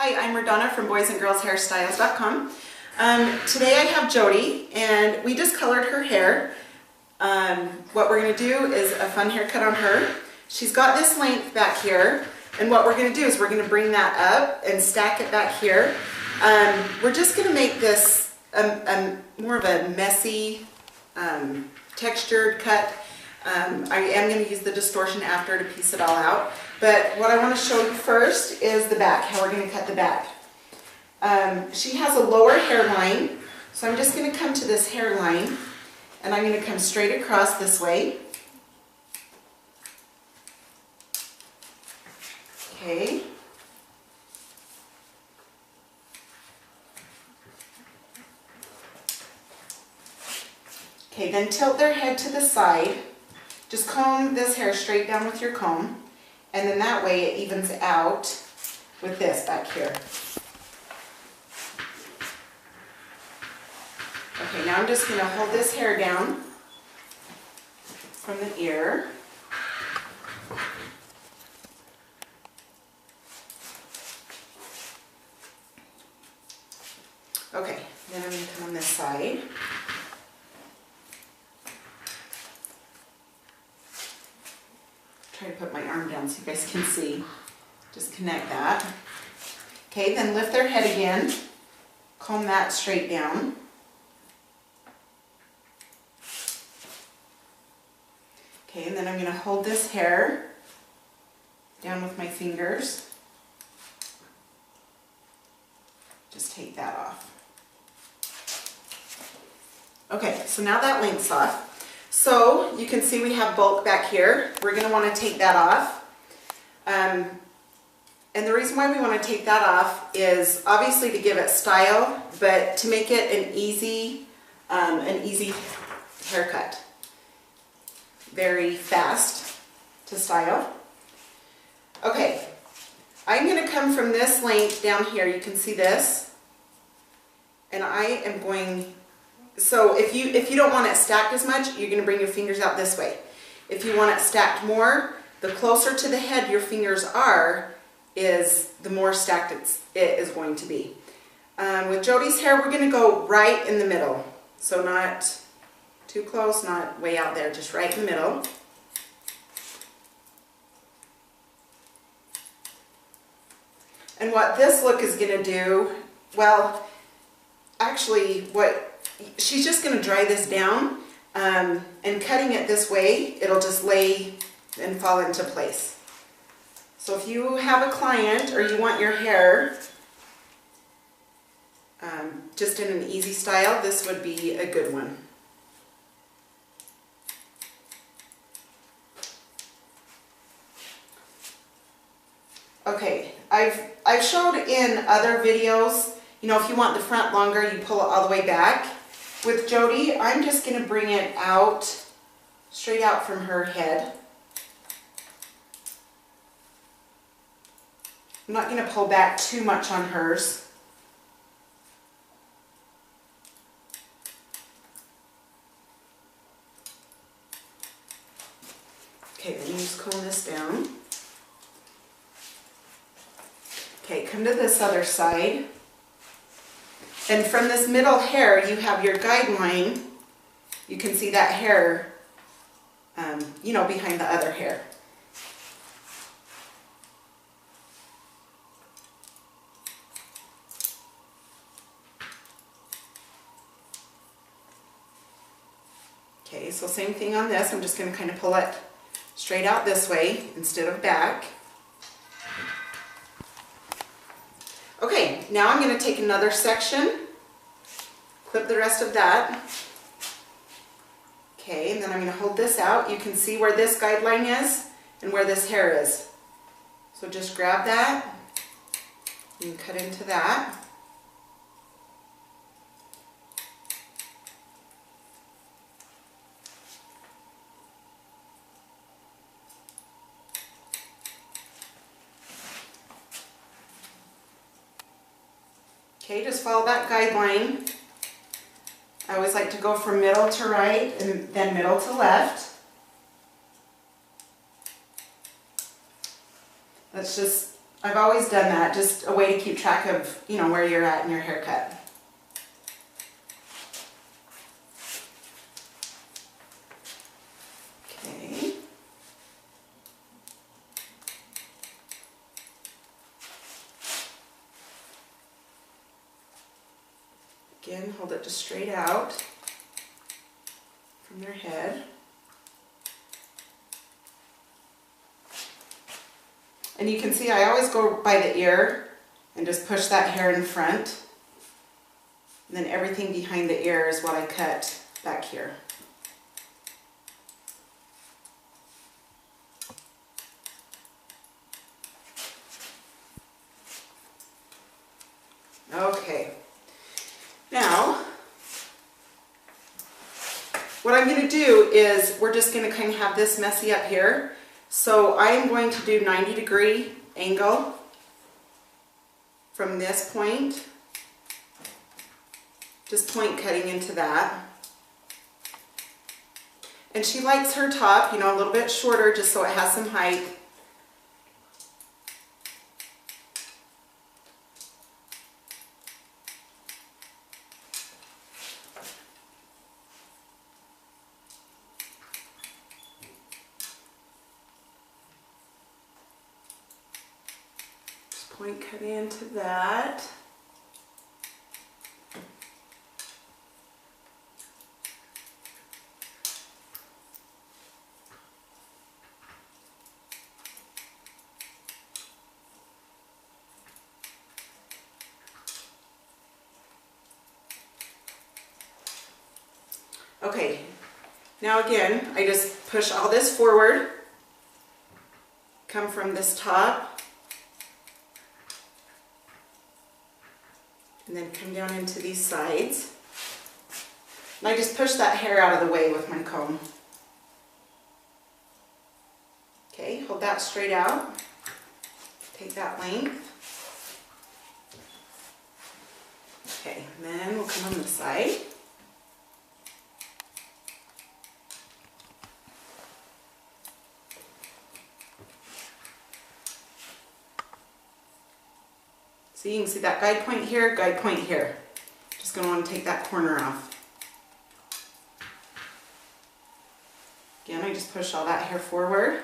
Hi, I'm Madonna from boysandgirlshairstyles.com. Today I have Jody and we just colored her hair. What we're going to do is a fun haircut on her. She's got this length back here, and what we're going to do is we're going to bring that up and stack it back here. We're just going to make this more of a messy, textured cut. I am going to use the distortion after to piece it all out. But what I want to show you first is the back, how we're going to cut the back. She has a lower hairline, so I'm just going to come to this hairline and I'm going to come straight across this way. Okay. Okay, then tilt their head to the side. Just comb this hair straight down with your comb, and then that way it evens out with this back here. Okay, now I'm just going to hold this hair down from the ear. Okay, then I'm going to come on this side. Try to put my arm down so you guys can see. Just connect that. Okay, then lift their head again. Comb that straight down. Okay, and then I'm going to hold this hair down with my fingers. Just take that off. Okay, so now that length's off. So you can see we have bulk back here. We're going to want to take that off. And the reason why we want to take that off is obviously to give it style, but to make it an easy haircut. Very fast to style. Okay, I'm going to come from this length down here. You can see this. And I am going... So if you don't want it stacked as much, you're going to bring your fingers out this way. If you want it stacked more, the closer to the head your fingers are, is the more stacked it is going to be. With Jody's hair, we're going to go right in the middle. So not too close, not way out there, just right in the middle. And what this look is going to do, well, actually she's just going to dry this down, and cutting it this way, it'll just lay and fall into place. So if you have a client or you want your hair just in an easy style, this would be a good one. Okay, I've showed in other videos, you know, if you want the front longer, you pull it all the way back. With Jody, I'm just going to bring it out, straight out from her head. I'm not going to pull back too much on hers. Okay, then you just comb this down. Okay, come to this other side. And from this middle hair, you have your guideline. You can see that hair, you know, behind the other hair. Okay, so same thing on this. I'm just going to kind of pull it straight out this way instead of back. Okay, now I'm going to take another section, clip the rest of that. Okay, and then I'm going to hold this out. You can see where this guideline is and where this hair is. So just grab that and cut into that. Okay, just follow that guideline. I always like to go from middle to right and then middle to left. Let's just I've always done that, just a way to keep track of, you know, where you're at in your haircut. Okay. Again, hold it just straight out from your head. And you can see I always go by the ear and just push that hair in front. And then everything behind the ear is what I cut back here. Okay. Now, what I'm going to do is we're just going to kind of have this messy up here. So I am going to do 90-degree angle from this point, just point cutting into that. And she likes her top, you know, a little bit shorter just so it has some height. Point cut into that. Okay, now again, I just push all this forward, come from this top, and then come down into these sides. And I just push that hair out of the way with my comb. Okay, hold that straight out. Take that length. Okay, and then we'll come on the side. So you can see that guide point here, guide point here. Just going to want to take that corner off. Again, I just push all that hair forward.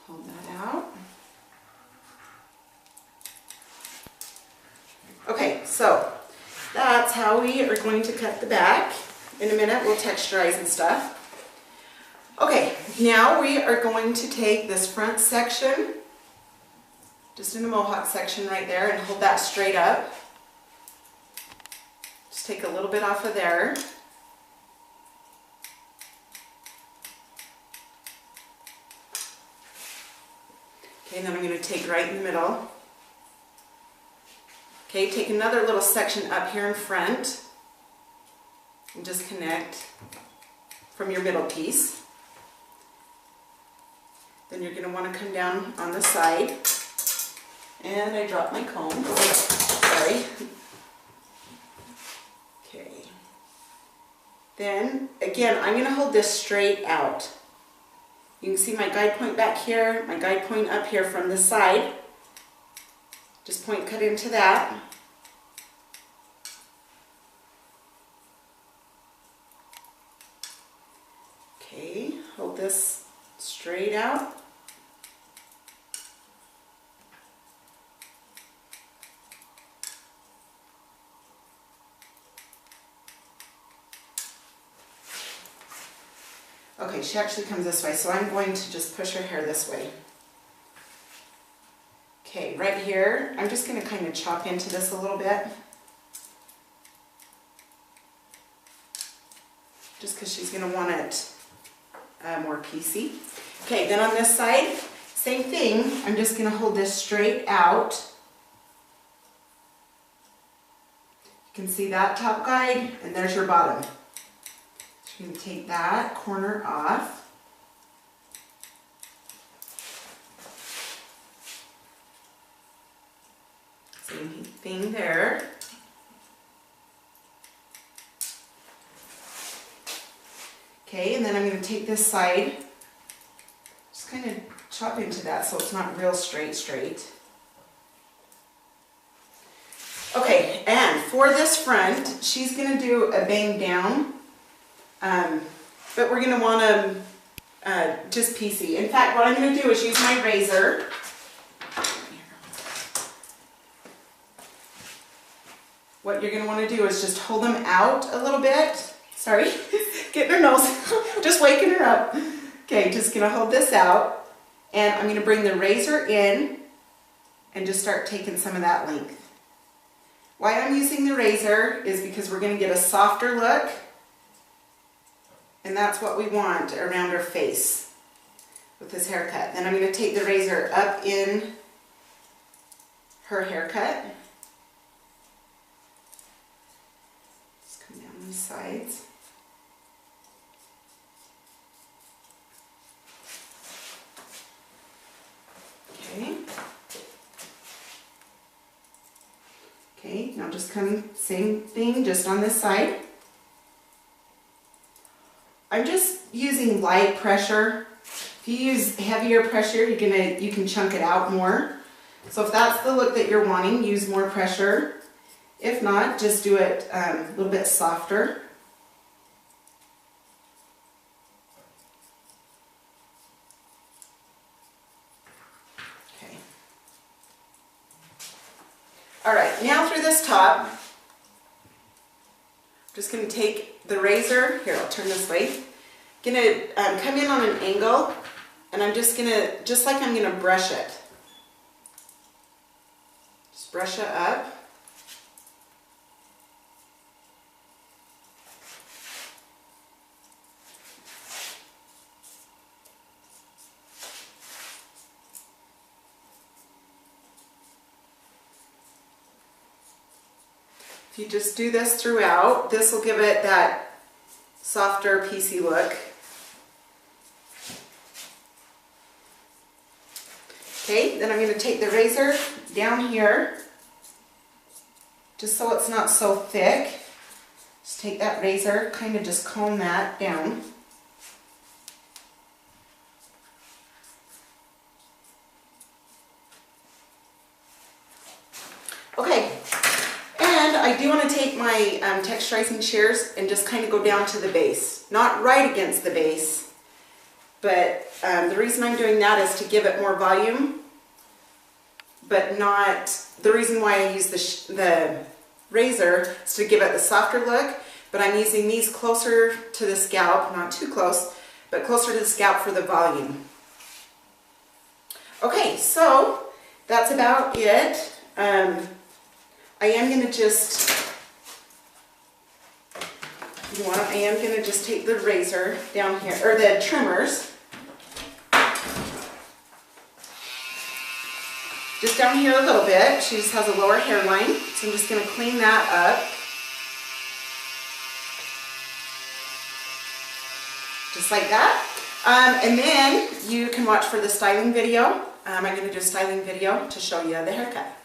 Hold that out. Okay, so that's how we are going to cut the back. In a minute, we'll texturize and stuff. Okay, now we are going to take this front section, just in the mohawk section right there, and hold that straight up. Just take a little bit off of there. Okay, and then I'm going to take right in the middle. Okay, take another little section up here in front. And just connect from your middle piece. Then you're going to want to come down on the side. And I dropped my comb. Sorry. Okay. Then, again, I'm going to hold this straight out. You can see my guide point back here, my guide point up here from this side. Just point cut into that. Okay, hold this straight out. Okay, she actually comes this way, so I'm going to just push her hair this way. Okay, right here, I'm just going to kind of chop into this a little bit. Just because she's going to want it more piecey. Okay, then on this side, same thing. I'm just going to hold this straight out. You can see that top guide, and there's your bottom. So you're going to take that corner off. Same thing there. Okay, and then I'm going to take this side, just kind of chop into that so it's not real straight. Okay, and for this front, she's going to do a bang down, but we're going to want to just piecey. In fact, what I'm going to do is use my razor. What you're going to want to do is just hold them out a little bit. Sorry, getting her nose, just waking her up. Okay, just going to hold this out, and I'm going to bring the razor in and just start taking some of that length. Why I'm using the razor is because we're going to get a softer look, and that's what we want around her face with this haircut. Then I'm going to take the razor up in her haircut. Just come down these sides. Okay. Okay, now just come, same thing, just on this side. I'm just using light pressure. If you use heavier pressure, you can chunk it out more. So if that's the look that you're wanting, use more pressure. If not, just do it a little bit softer. Alright, now through this top, I'm just going to take the razor, here I'll turn this way, going to come in on an angle, and I'm just going to, just like I'm going to brush it. Just brush it up. If you just do this throughout, this will give it that softer, piecey look. Okay, then I'm going to take the razor down here, just so it's not so thick. Just take that razor, kind of just comb that down. Okay. And I do want to take my texturizing shears and just kind of go down to the base. Not right against the base, but the reason I'm doing that is to give it more volume, but not, the reason why I use the razor is to give it the softer look, but I'm using these closer to the scalp, not too close, but closer to the scalp for the volume. Okay, so that's about it. I am going to just, I am going to just take the razor down here, or the trimmers, just down here a little bit. She just has a lower hairline, so I'm just going to clean that up. Just like that. And then you can watch for the styling video. I'm going to do a styling video to show you the haircut.